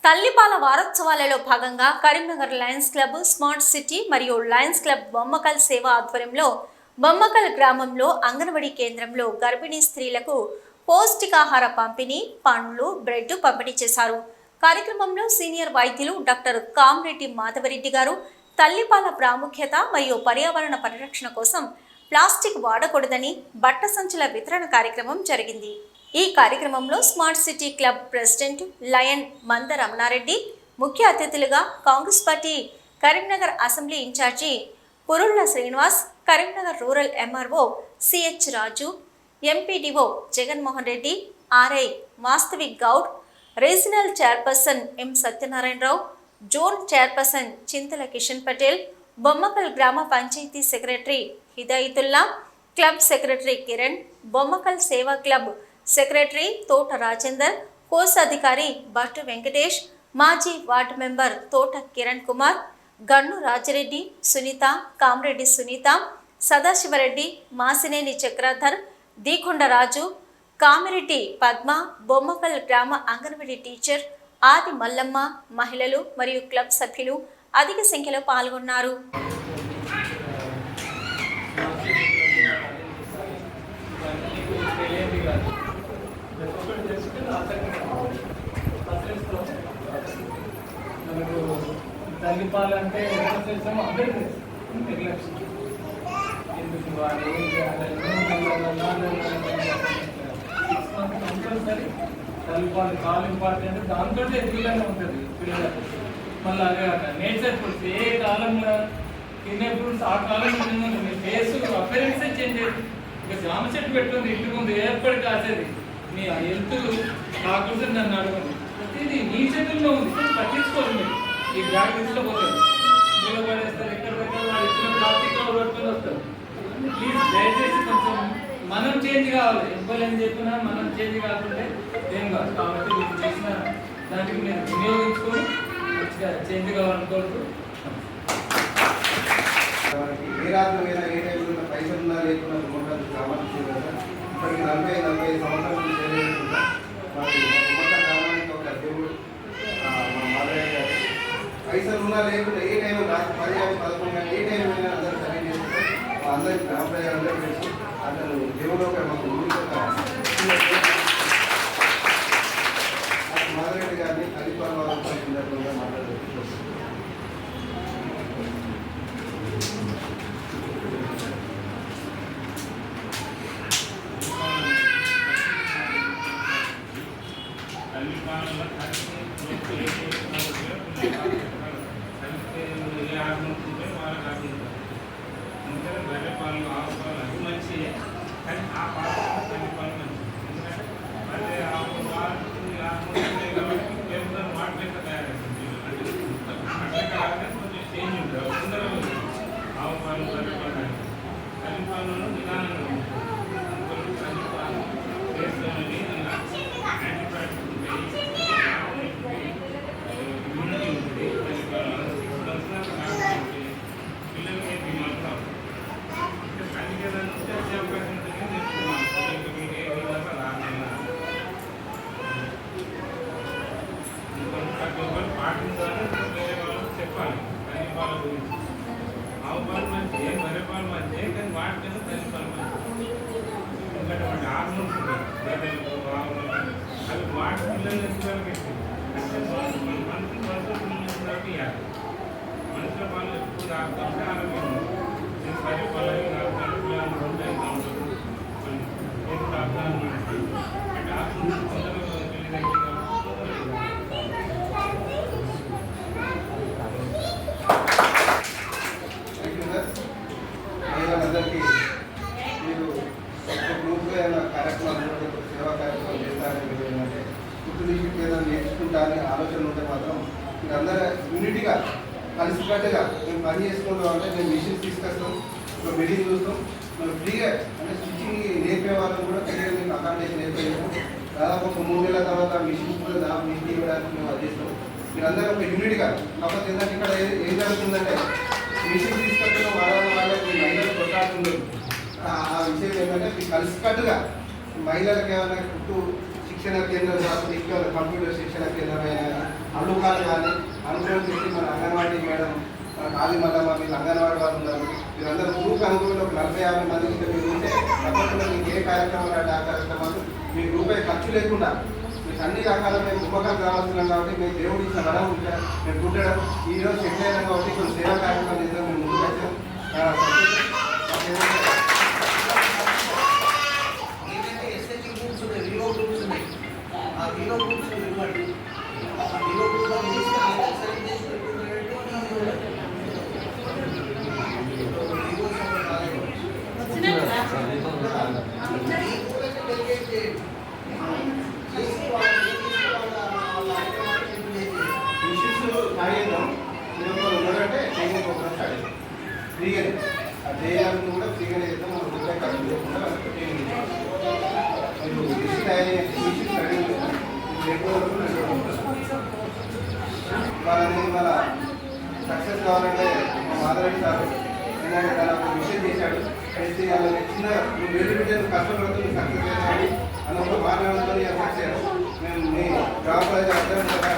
తల్లిపాల వారోత్సవాలలో భాగంగా Karimnagar Lions club, smart city మరియు లయన్స్ క్లబ్ బొమ్మకల్ సేవ ఆధ్వర్యంలో బొమ్మకల్ గ్రామంలో అంగన్వాడీ కేంద్రంలో గర్భిణీ స్త్రీలకు పౌష్టికాహార పంపిణీ, పండ్లు, బ్రెడ్ పంపిణీ చేశారు. కార్యక్రమంలో సీనియర్ వైద్యులు డాక్టర్ కామ్రెడ్డి మాధవరెడ్డి గారు తల్లిపాల ప్రాముఖ్యత మరియు పర్యావరణ పరిరక్షణ కోసం ప్లాస్టిక్ వాడకూడదని బట్ట సంచుల వితరణ కార్యక్రమం జరిగింది. ఈ కార్యక్రమంలో smart city club president lion Manda Ramana Reddy, ముఖ్య అతిథులుగా Congress party Karimnagar assembly in charge Purulla Srinivas, Karimnagar rural MRO CH Raju, MPDO Jaganmohan Reddy, RI Vastavik Goud, regional chairperson M Satyanarayana Rao, zone chairperson Chintala Kishan Patel, Bommakal గ్రామ panchayat secretary Hidayatullah, club secretary Kiran, Bommakal Seva club secretary తోట రాజేందర్, కోశాధికారి భట్టు వెంకటేష్, మాజీ వార్డు మెంబర్ తోట కిరణ్ కుమార్, గన్ను రాజిరెడ్డి, సునీత, కామ్రెడ్డి సునీత, సదాశివరెడ్డి, మాసినేని చక్రధర్, దీకొండ రాజు, కామిరెడ్డి పద్మ, బొమ్మకల్ గ్రామ అంగన్వాడీ టీచర్ ఆది మల్లమ్మ, మహిళలు మరియు క్లబ్ సభ్యులు అధిక సంఖ్యలో పాల్గొన్నారు. తల్లిపాలు అంటే చేసామో అందరికీ నిర్లక్ష్యం ఎందుకు వాళ్ళు ఏం చేయాలి కంపల్సరీ తల్లిపాలు చాలా ఇంపార్టెంట్. దాంతో ఎదుగుదల ఉంటుంది పిల్లలకు. మళ్ళీ అదే నేచర్ ఫుడ్స్ ఏ కాలంలో తినే ఫుడ్స్ ఆ కాలంలో మీ ఫేస్ అపీరెన్సే చేంజ్ అయ్యింది. ఇక జామ చెట్టు పెట్టుకుంది ఇంటి ముందు ఎప్పటికీ కాసేది. మీ హెల్త్ కాకుండా నన్ను అడగండి. ప్రతిదీ మీ చేతుల్లో ఉంది, పట్టించుకోరు మీరు. ఈ బ్యాగ్ తీసుకోపోతారు, నిలబడేస్తారు, ఎక్కడ పెట్టారు, వాళ్ళు ఇచ్చిన ప్లాస్టిక్ కవర్ పట్టుకొని వస్తారు. ప్లీజ్ దయచేసి కొంచెం మనం చేంజ్ కావాలి. ఎవ్వరు ఏం చెప్పినా మనం చేంజ్ కాకుంటే ఏం కాదు. కాబట్టి మీరు చేసిన దానికి మీరు వినియోగించుకొని మంచిగా చేంజ్ కావాలనుకోవద్దు. ఏ రాత్రి మీద ఏ టైంలో పైసలు ఉన్నా లేకున్నా గుమ్మకాలు కావాల్సి ఇప్పటికి 40-45 సంవత్సరాల నుంచి చేయలేకుండా గుమ్మక కావాలని ఒక దేవుడు మా మాదయ్య గారు పైసలు ఉన్నా లేకుండా ఏ టైం రాత్రి 10-11 కానీ ఏ టైం అయినా అందరూ సరైన చేస్తే అందరికి గ్రామ ప్రజలందరూ చేసి అతను దేవుడు ఒక మాకు ఊరికి మాధవరెడ్డి గారిని తల్లిపాల వారోత్సవం సందర్భంగా మాట్లాడుతున్నాను. బర్రె పాలు, ఆవు పాలు అవి మంచియే, కానీ ఆ పాలు తల్లిపాలు మంచిది. ఎందుకంటే బర్రె ఆవు కాబట్టి కేవలం వాటి లెక్క తయారవుతుంది. అట్లా కాకపోతే కొంచెం చేంజ్ ఉంటుంది. తొందరగా ఆవు పాలు, బర్రె పాలు తల్లిపాలలో నిదానంగా ఉంటుంది. అందువల్ల తల్లిపాలు వేసుకొని యాంటీబయాటిక్స్ ఉంటాయి, ఇమ్యూనిటీ ఉంటుంది. తల్లిపాలు పిల్లలకి బీమాలు రావు. వచ్చే అవకాశం ఉంటుంది. ప్రతి ఒక్కరు పాటించాలి, వేరే వాళ్ళకి చెప్పాలి తల్లిపాల గురించి. ఆవు పాలు మంచిదే, బర్రె పాలు మంచిదే, కానీ వాటి మీద తల్లిపాలు మంచిది. ఎందుకంటే వాటి హార్మోన్స్ ఉంటాయి బర్రెలకు, ఆవులకు, అవి వాటి పిల్లలు ఎంతవరకు ఇస్తుంది. మనుషుల పాలు ఇవ్వాలి. మనుషుల పాలు ఎక్కువ తాగుతుంటే ఆరోగ్యం ఉంటుంది. బర్రె పాలు అందరికీ మీరు గ్రూప్గా ఏమైనా కార్యక్రమాలు సేవా కార్యక్రమాలు చేస్తారని ఏంటంటే పుట్టు నుంచి ఏదైనా నేర్చుకుంటారని ఆలోచన ఉంటే మాత్రం మీరు అందరూ యూనిటీగా కలిసికట్టుగా మేము పని చేసుకుంటాం. అంటే మేము మిషన్స్ తీసుకొస్తాం, ఒక మీటింగ్ చూస్తాం, మనం ఫ్రీగా అంటే స్టిచ్చింగ్ నేర్పే వాళ్ళని కూడా ఫ్రీగా మీకు అకామిడేషన్ నేర్పేస్తాం. దాదాపు ఒక 3 నెలల తర్వాత మిషన్స్ కూడా దాదాపు మీకు ఇవ్వడానికి మేము అందిస్తాం. మీరందరూ ఒక యూనిట్గా. కాకపోతే ఏంటంటే ఇక్కడ ఏం జరుగుతుందంటే మిషన్స్ తీసుకొచ్చిన వాళ్ళకి మహిళలు కొట్టాడుతుంది. ఆ విషయం ఏంటంటే మీకు కలిసికట్టుగా మహిళలకు ఏమైనా కుట్టు శిక్షణ కేంద్రాలు కాకపోతే ఇంకా కంప్యూటర్ శిక్షణ కేంద్రం అయినా అల్లుకాలు కానీ అనుభవం చేసి మన అంగన్వాడీ మేడం మన కాళీ మల్లమ్మ వీళ్ళు అంగన్వాడీ వాళ్ళు ఉన్నారు. మీరందరూ గ్రూప్ అనుకోండి, ఒక 40-50 మంది ఉంటే మీరు ఉంటే తప్పకుండా మీకు ఏ కార్యక్రమాలు అంటే ఆ కార్యక్రమాలు మీకు రూపాయి ఖర్చు లేకుండా మీకు అన్ని రకాల మేము ఉపకారం కావాల్సినాం కాబట్టి మేము దేవుడు ఇచ్చిన వరం మేము పుట్టడం ఈరోజు సెటిల్ అయినాం కాబట్టి కొన్ని సేవా కార్యక్రమాలు చేద్దాం మేము ముందుకు వచ్చాం. ఏంటంటే ఎస్ఎస్జీ గ్రూప్స్ ఉన్నాయి, వివో గ్రూప్స్ ఉన్నాయి. ఆ వివో గ్రూప్స్ ఇవ్వండి. ఆ వివో గ్రూప్లో తీసుకొని సెలెక్ట్ చేసి పెట్టుకున్నట్టు ఉన్నారంటే ట్రైనింగ్ ప్రోగ్రామ్ స్టార్ట్ చేద్దాం ఫ్రీగానే. ఆ చేయాలని కూడా ఫ్రీగానే చేద్దాం. మనం రూపాయి ఖర్చు లేకుండా ట్రైనింగ్ ఇద్దాం. మీరు మిషన్ తయారీ మిషన్ ట్రైనింగ్ వాళ్ళని వాళ్ళ సక్సెస్ కావాలంటే మా మాధవరెడ్డి సార్ ఏంటంటే తన ఒక మిషన్ చేశాడు. చేసి వాళ్ళని చిన్న నువ్వు వేరే బిడ్డలు కష్టపడుతూ సక్సెస్ చేశాడు అని ఒక మానవులతో సక్సెస్ మేము మీ గ్రామ ప్రజలు అందరం కూడా